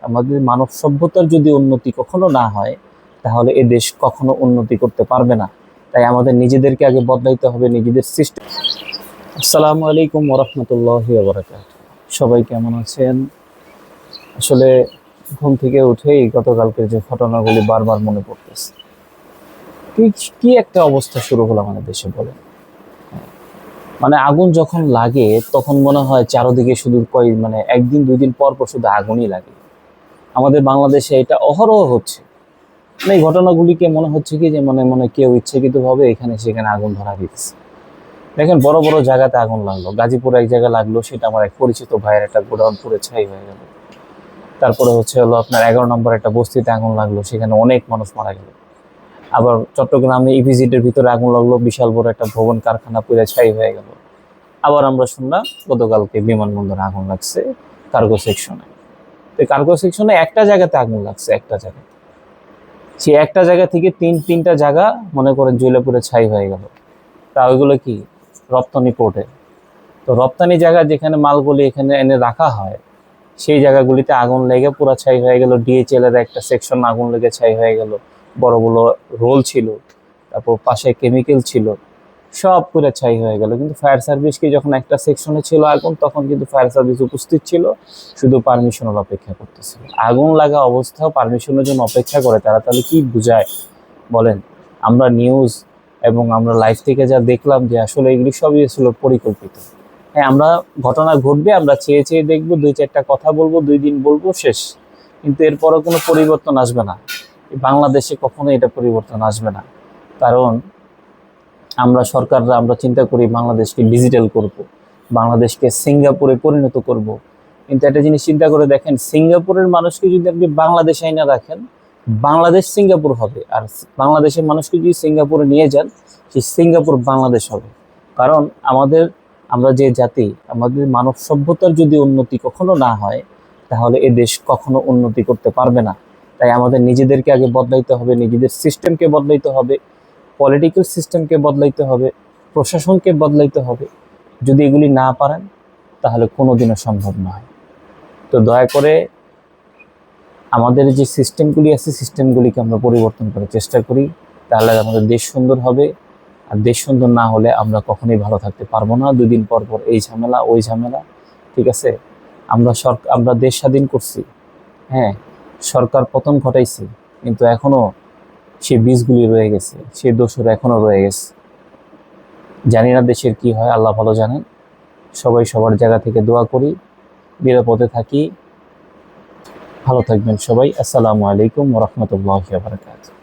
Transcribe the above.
আমাদের মানব সভ্যতার যদি উন্নতি কখনো না হয়, তাহলে এ দেশ কখনো উন্নতি করতে পারবে না। তাই আমাদের নিজেদেরকে আগে বদলাইতে হবে, নিজেদের সিস্টেম। আসসালামু আলাইকুম ওরহমতুল্লাহি ওয়া বারাকাতুহু। সবাই কেমন আছেন? আসলে ঘুম থেকে উঠেই গতকালকের যে ঘটনাগুলি বারবার মনে পড়তেছে। কি কি একটা অবস্থা শুরু হলো আমাদের দেশে, বলে। মানে আগুন যখন লাগে তখন মনে হয় চারদিকে শুধু একদিন দুই দিন পর পর শুধু আগুনই লাগে। আমাদের বাংলাদেশে এটা অহরহ হচ্ছে। মানে এই ঘটনাগুলিকে মনে হচ্ছে কি যে মনে মনে কেউ ইচ্ছাকৃতভাবে এখানে সেখানে আগুন ধরা দিতেছে। দেখেন, বড় বড় জায়গাতে আগুন লাগলো, গাজীপুরে এক জায়গায় লাগলো, সেটা আমার এক পরিচিত ভাইয়ের একটা গোডাউন পুড়ে ছাই হয়ে গেল। তারপরে হলো আপনার 11 নম্বর একটা বস্তিতে আগুন লাগলো, সেখানে অনেক মানুষ মারা গেল। আবার চট্টগ্রামে ইপিজেডের ভিতরে আগুন লাগলো, বিশাল বড় একটা ভবন কারখানা পুড়ে ছাই হয়ে গেল। আবার আমরা শুনলাম গতকালকে বিমানবন্দরে আগুন লাগছে, কার্গো সেকশনে। তো কার্গো সেকশনে একটা জায়গাতে আগুন লাগছে, একটা জায়গাতে। সেই একটা জায়গা থেকে তিনটা জায়গা মনে করেন জ্বলে পুড়ে ছাই হয়ে গেল। তা ওইগুলো কি রপ্তানি পোর্টে। তো রপ্তানি জায়গা যেখানে মালগুলি এখানে এনে রাখা হয়, সেই জায়গাগুলিতে আগুন লেগে পুরো ছাই হয়ে গেল। ডিএচএল এর একটা সেকশন আগুন লেগে ছাই হয়ে গেল। বড় বড় রোল ছিল, তারপর পাশে কেমিক্যাল ছিল, সব পুরো ছাই হয়ে গেল। কিন্তু ফায়ার সার্ভিস কি যখন একটা সেকশনে ছিল আগুন, তখন কিন্তু ফায়ার সার্ভিস উপস্থিত ছিল, শুধু পারমিশনের অপেক্ষা করতেছিল। আগুন লাগা অবস্থাও পারমিশনের জন্য অপেক্ষা করে, তারা তাহলে কি বুঝায় বলেন? আমরা নিউজ এবং আমরা লাইভ থেকে যা দেখলাম যে আসলে এগুলি সবই ছিল পরিকল্পিত। হ্যাঁ, আমরা ঘটনা ঘটবে, আমরা চেয়ে চেয়ে দেখবো, দুই চারটা কথা বলবো, 2 দিন বলবো, শেষ। কিন্তু এরপরও কোনো পরিবর্তন আসবে না। বাংলাদেশে কখনো এটা পরিবর্তন আসবে না। কারণ আমরা চিন্তা করি বাংলাদেশকে ডিজিটাল করব, বাংলাদেশকে সিঙ্গাপুরে পরিণত করব। কিন্তু একটা জিনিস চিন্তা করে দেখেন, সিঙ্গাপুরের মানুষকে যদি আপনি বাংলাদেশে আইনা রাখেন, বাংলাদেশ সিঙ্গাপুর হবে। আর বাংলাদেশের মানুষকে যদি সিঙ্গাপুরে নিয়ে যান, সেই সিঙ্গাপুর বাংলাদেশ হবে। কারণ আমরা যে জাতি, আমাদের মানব সভ্যতার যদি উন্নতি কখনো না হয়, তাহলে এ দেশ কখনো উন্নতি করতে পারবে না। তাই আমাদের নিজেদেরকে আগে বদলাইতে হবে, নিজেদের সিস্টেমকে বদলাইতে হবে, পলিটিক্যাল সিস্টেমকে বদলাইতে হবে, প্রশাসনকে বদলাইতে হবে। যদি এগুলি না পারেন, তাহলে কোনোদিনও সম্ভব নয়। তো দয়া করে আমাদের যে সিস্টেমগুলি আছে, সিস্টেমগুলিকে আমরা পরিবর্তন করার চেষ্টা করি, তাহলে আমাদের দেশ সুন্দর হবে। আর দেশ সুন্দর না হলে আমরা কখনোই ভালো থাকতে পারবো না। 2 দিন পর পর এই ঝামেলা, ওই ঝামেলা। ঠিক আছে, আমরা দেশ স্বাধীন করছি, হ্যাঁ, সরকার পতন ঘটাইছি, কিন্তু এখনো সেই বীজগুলি রয়ে গেছে, সেই দোষরা এখনো রয়ে গেছে। জানি না দেশের কি হয়, আল্লাহ ভালো জানেন। সবাই সবার জায়গা থেকে দোয়া করি, নিরাপদে থাকি। ভালো থাকবেন সবাই। আসসালামু আলাইকুম ওয়া রাহমাতুল্লাহি ওয়া বারাকাতুহু।